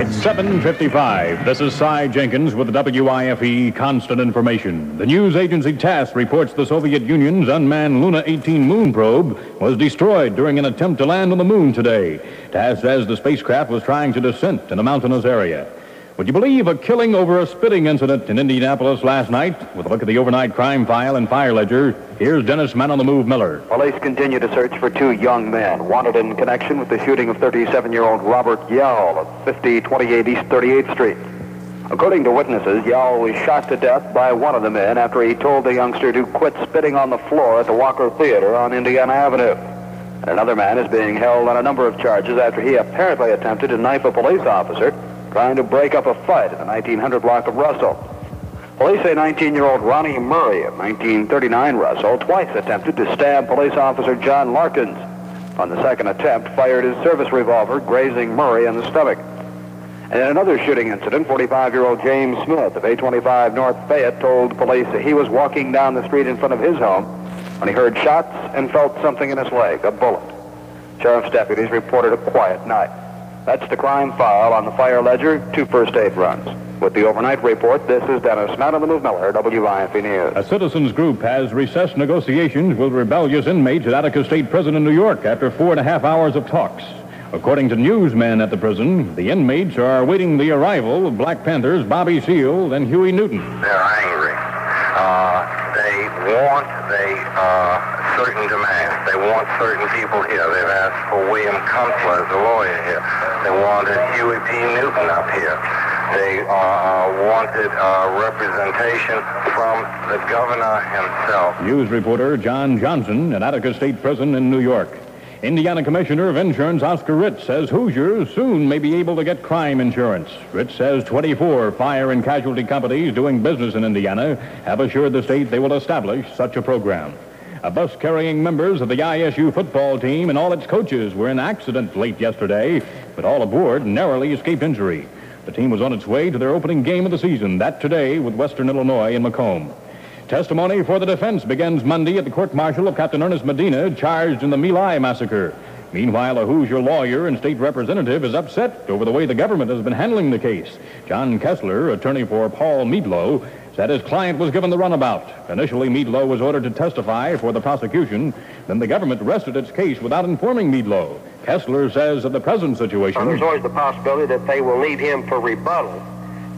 It's 7:55. This is Cy Jenkins with the WIFE Constant Information. The news agency TASS reports the Soviet Union's unmanned Luna 18 moon probe was destroyed during an attempt to land on the moon today. TASS says the spacecraft was trying to descent in a mountainous area. Would you believe a killing over a spitting incident in Indianapolis last night? With a look at the overnight crime file and fire ledger, here's Dennis Man-on-the-Move Miller. Police continue to search for two young men wanted in connection with the shooting of 37-year-old Robert Yell of 5028 East 38th Street. According to witnesses, Yell was shot to death by one of the men after he told the youngster to quit spitting on the floor at the Walker Theater on Indiana Avenue. And another man is being held on a number of charges after he apparently attempted to knife a police officer trying to break up a fight in the 1900 block of Russell. Police say 19-year-old Ronnie Murray of 1939 Russell twice attempted to stab police officer John Larkins. On the second attempt, fired his service revolver, grazing Murray in the stomach. And in another shooting incident, 45-year-old James Smith of 825 North Fayette told police that he was walking down the street in front of his home when he heard shots and felt something in his leg, a bullet. Sheriff's deputies reported a quiet night. That's the crime file on the fire ledger, 2 first aid runs. With the overnight report, this is Dennis Man-on-the-Move Miller, WIFE News. A citizens group has recessed negotiations with rebellious inmates at Attica State Prison in New York after 4.5 hours of talks. According to newsmen at the prison, the inmates are awaiting the arrival of Black Panthers Bobby Seale and Huey Newton. They're angry. They want certain demands. They want certain people here. They've asked for William Kunstler as a lawyer here. They wanted Huey P. Newton up here. They wanted representation from the governor himself. News reporter John Johnson at Attica State Prison in New York. Indiana Commissioner of Insurance Oscar Ritz says Hoosiers soon may be able to get crime insurance. Ritz says 24 fire and casualty companies doing business in Indiana have assured the state they will establish such a program. A bus carrying members of the ISU football team and all its coaches were in an accident late yesterday, but all aboard narrowly escaped injury. The team was on its way to their opening game of the season, that today with Western Illinois in Macomb. Testimony for the defense begins Monday at the court-martial of Captain Ernest Medina, charged in the My Lai massacre. Meanwhile, a Hoosier lawyer and state representative is upset over the way the government has been handling the case. John Kessler, attorney for Paul Meadlow, said his client was given the runabout. Initially, Meadlow was ordered to testify for the prosecution. Then the government rested its case without informing Meadlow. Kessler says of the present situation... There's always the possibility that they will need him for rebuttal.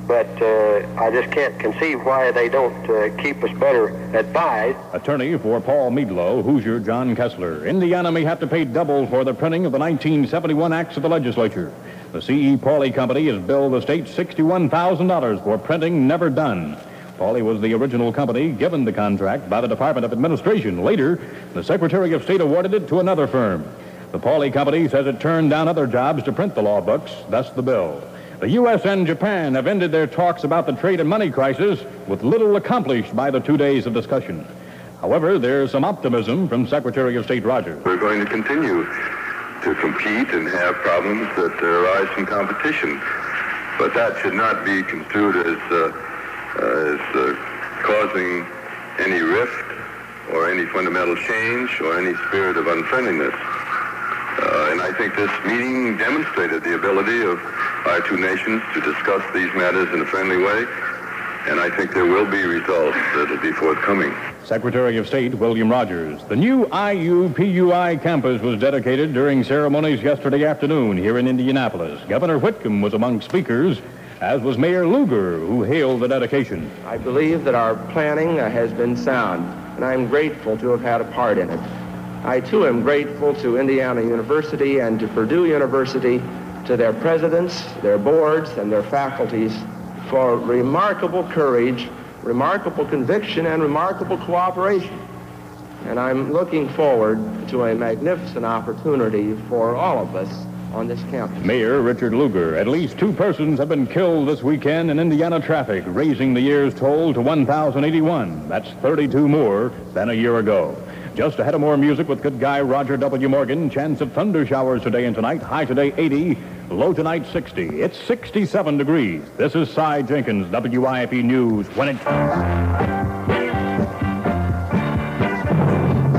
But I just can't conceive why they don't keep us better advised. Attorney for Paul Meadlow, Hoosier John Kessler. Indiana may have to pay double for the printing of the 1971 acts of the legislature. The C.E. Pauley Company has billed the state $61,000 for printing never done. Pauley was the original company given the contract by the Department of Administration. Later, the Secretary of State awarded it to another firm. The Pauley Company says it turned down other jobs to print the law books, thus the bill. The U.S. and Japan have ended their talks about the trade and money crisis with little accomplished by the 2 days of discussion. However, there's some optimism from Secretary of State Rogers. We're going to continue to compete and have problems that arise from competition, but that should not be construed as causing any rift or any fundamental change or any spirit of unfriendliness. And I think this meeting demonstrated the ability of our two nations to discuss these matters in a friendly way, and I think there will be results that will be forthcoming. Secretary of State William Rogers. The new IUPUI campus was dedicated during ceremonies yesterday afternoon here in Indianapolis. Governor Whitcomb was among speakers, as was Mayor Lugar, who hailed the dedication. I believe that our planning has been sound, and I'm grateful to have had a part in it. I, too, am grateful to Indiana University and to Purdue University, to their presidents, their boards, and their faculties for remarkable courage, remarkable conviction, and remarkable cooperation. And I'm looking forward to a magnificent opportunity for all of us on this campus. Mayor Richard Lugar. At least 2 persons have been killed this weekend in Indiana traffic, raising the year's toll to 1,081. That's 32 more than a year ago. Just ahead of more music with good guy Roger W. Morgan. Chance of thunder showers today and tonight. High today 80, low tonight 60. It's 67 degrees. This is Cy Jenkins, WIFE News. When it...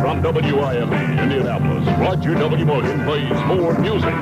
From WIFE Indianapolis, Roger W. Morgan plays more music.